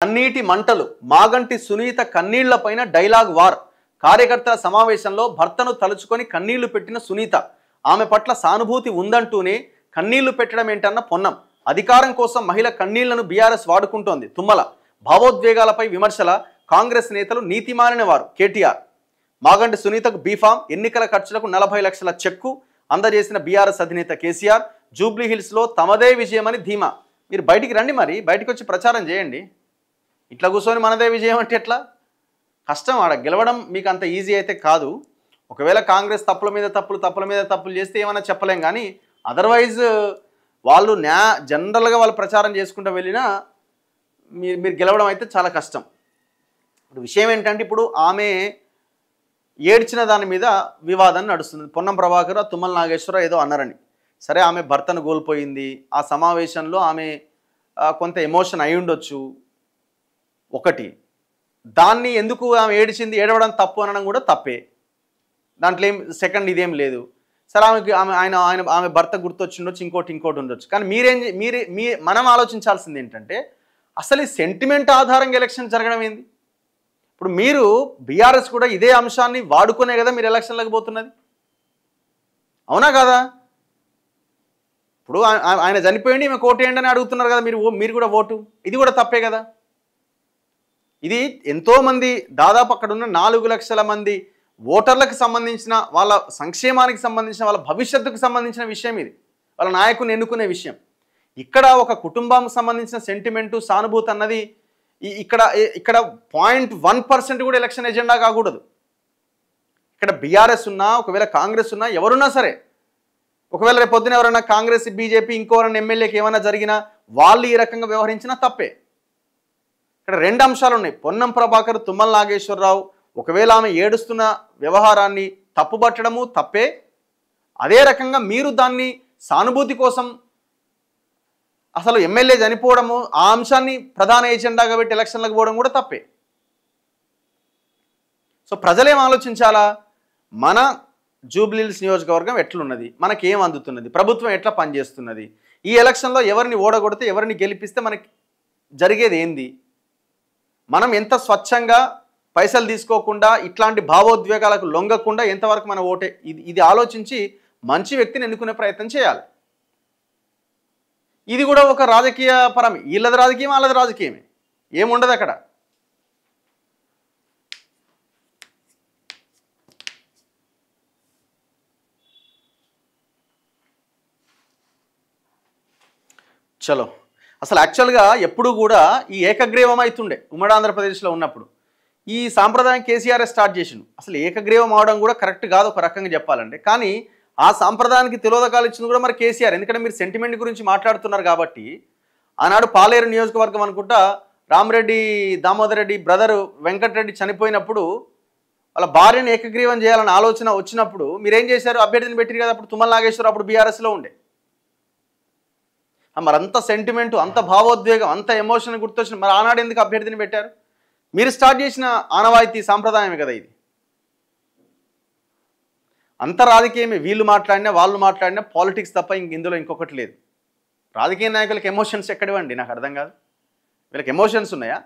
కన్నీటి మంటలు Maganti Sunitha కన్నీళ్లపైన dialogue war. కార్యకర్తల సమావేశంలో భర్తను తలుచుకొని కన్నీళ్లు పెట్టిన సునీత. ఆమె పట్ల సానుభూతి ఉందంటూనే కన్నీళ్లు పెట్టడం ఏంటన్న పొన్నం. అధికారం కోసం మహిళ కన్నీళ్లను బీఆర్ఎస్ వాడుకుంటోంది తుమ్మల. భావోద్వేగాలపై విమర్శల. కాంగ్రెస్ నేతలు నీతిమాలిన వారు కేటీఆర్. మాగంటి సునీతకు బీఫామ్. ఎన్నికల ఖర్చులకు 40 లక్షల చెక్కు అందజేసిన బీఆర్ఎస్ అధినేత కేసీఆర్. జూబ్లీహిల్స్లో తమదే విజయమని ధీమా. మీరు బయటికి రండి, మరి బయటికి వచ్చి ప్రచారం చేయండి. ఇట్లా కూర్చొని మనదే విజయం అంటే ఎట్లా? కష్టం. ఆడ గెలవడం మీకు అంత ఈజీ అయితే కాదు. ఒకవేళ కాంగ్రెస్ తప్పుల మీద తప్పులు చేస్తే ఏమైనా చెప్పలేం, కానీ అదర్వైజ్ వాళ్ళు జనరల్గా వాళ్ళు ప్రచారం చేసుకుంటూ వెళ్ళినా మీరు గెలవడం అయితే చాలా కష్టం. ఇప్పుడు విషయం ఏంటంటే, ఇప్పుడు ఆమె ఏడ్చిన దాని మీద వివాదం నడుస్తుంది. పొన్నం ప్రభాకర్, తుమ్మల నాగేశ్వరరావు ఏదో అన్నారని. సరే, ఆమె భర్తను కోల్పోయింది. ఆ సమావేశంలో ఆమె కొంత ఎమోషన్ అయి ఉండొచ్చు ఒకటి. దాన్ని ఎందుకు ఆమె ఏడిచింది, ఏడవడం తప్పు అనడం కూడా తప్పే. దాంట్లో ఏం సెకండ్ ఇదేం లేదు. సరే, ఆమె భర్త గుర్తొచ్చిండొచ్చు, ఇంకోటి ఉండొచ్చు. కానీ మనం ఆలోచించాల్సింది ఏంటంటే, అసలు ఈ సెంటిమెంట్ ఆధారంగా ఎలక్షన్ జరగడం ఏంది? ఇప్పుడు మీరు బీఆర్ఎస్ కూడా ఇదే అంశాన్ని వాడుకునే కదా మీరు ఎలక్షన్లకు పోతున్నది, అవునా కాదా? ఇప్పుడు ఆయన చనిపోయింది, ఈమె కోటేయండి అని అడుగుతున్నారు కదా మీరు కూడా ఓటు. ఇది కూడా తప్పే కదా. ఇది ఎంతోమంది, దాదాపు అక్కడ ఉన్న 4 లక్షల మంది ఓటర్లకు సంబంధించిన, వాళ్ళ సంక్షేమానికి సంబంధించిన, వాళ్ళ భవిష్యత్తుకు సంబంధించిన విషయం ఇది. వాళ్ళ నాయకుని ఎన్నుకునే విషయం. ఇక్కడ ఒక కుటుంబానికి సంబంధించిన సెంటిమెంటు, సానుభూతి అన్నది ఇక్కడ 0.1% కూడా ఎలక్షన్ ఎజెండా కాకూడదు. ఇక్కడ బీఆర్ఎస్ ఉన్నా, ఒకవేళ కాంగ్రెస్ ఉన్నా, ఎవరున్నా సరే, ఒకవేళ రేపు పొద్దున ఎవరైనా కాంగ్రెస్, బీజేపీ, ఇంకోరైనా ఎమ్మెల్యేకి ఏమైనా జరిగినా వాళ్ళు ఈ రకంగా వ్యవహరించినా తప్పే. ఇక్కడ 2 అంశాలు ఉన్నాయి. పొన్నం ప్రభాకర్, తుమ్మల నాగేశ్వరరావు ఒకవేళ ఆమె ఏడుస్తున్న వ్యవహారాన్ని తప్పుబట్టడము తప్పే. అదే రకంగా మీరు దాన్ని సానుభూతి కోసం అసలు ఎమ్మెల్యే చనిపోవడము, ఆ అంశాన్ని ప్రధాన ఎజెండాగా పెట్టి ఎలక్షన్లకు పోవడం కూడా తప్పే. సో ప్రజలేం ఆలోచించాలా? మన జూబ్లీహిల్స్ నియోజకవర్గం ఎట్లున్నది, మనకేం అందుతున్నది, ప్రభుత్వం ఎట్లా పనిచేస్తున్నది, ఈ ఎలక్షన్లో ఎవరిని ఓడగొడితే, ఎవరిని గెలిపిస్తే మనకి జరిగేది ఏంది, మనం ఎంత స్వచ్ఛంగా పైసలు తీసుకోకుండా, ఇట్లాంటి భావోద్వేగాలకు లొంగకుండా ఎంతవరకు మన ఓటే, ఇది ఆలోచించి మంచి వ్యక్తిని ఎన్నుకునే ప్రయత్నం చేయాలి. ఇది కూడా ఒక రాజకీయ పరమే. వీళ్ళది రాజకీయం, వాళ్ళది రాజకీయమే, ఏముండదు అక్కడ. చలో, అసలు యాక్చువల్గా ఎప్పుడు కూడా ఈ ఏకగ్రీవం అవుతుండే ఉమ్మడి ఆంధ్రప్రదేశ్లో ఉన్నప్పుడు. ఈ సాంప్రదాయం కేసీఆర్ స్టార్ట్ చేసిండు. అసలు ఏకగ్రీవం అవడం కూడా కరెక్ట్ కాదు ఒక రకంగా చెప్పాలంటే. కానీ ఆ సాంప్రదాయానికి తిలోదకాలు ఇచ్చింది కూడా మరి కేసీఆర్. ఎందుకంటే మీరు సెంటిమెంట్ గురించి మాట్లాడుతున్నారు కాబట్టి, ఆనాడు పాలేరు నియోజకవర్గం అనుకుంటా, రామరెడ్డి దామోదర్ రెడ్డి బ్రదరు వెంకటరెడ్డి చనిపోయినప్పుడు వాళ్ళ భార్యను ఏకగ్రీవం చేయాలని ఆలోచన వచ్చినప్పుడు మీరేం చేశారు? అభ్యర్థిని పెట్టారు కదా. అప్పుడు తుమ్మల నాగేశ్వరరావు అప్పుడు బీఆర్ఎస్లో ఉండే. మరి అంత సెంటిమెంటు, అంత భావోద్వేగం, అంత ఎమోషన్ గుర్తొచ్చిన మరి ఆనాడు ఎందుకు అభ్యర్థిని పెట్టారు? మీరు స్టార్ట్ చేసిన ఆనవాయితీ సాంప్రదాయమే కదా ఇది. అంత రాజకీయమే. వీళ్ళు మాట్లాడినా వాళ్ళు మాట్లాడినా పాలిటిక్స్ తప్ప ఇందులో ఇంకొకటి లేదు. రాజకీయ నాయకులకు ఎమోషన్స్ ఎక్కడివ్వండి, నాకు అర్థం కాదు. వీళ్ళకి ఎమోషన్స్ ఉన్నాయా?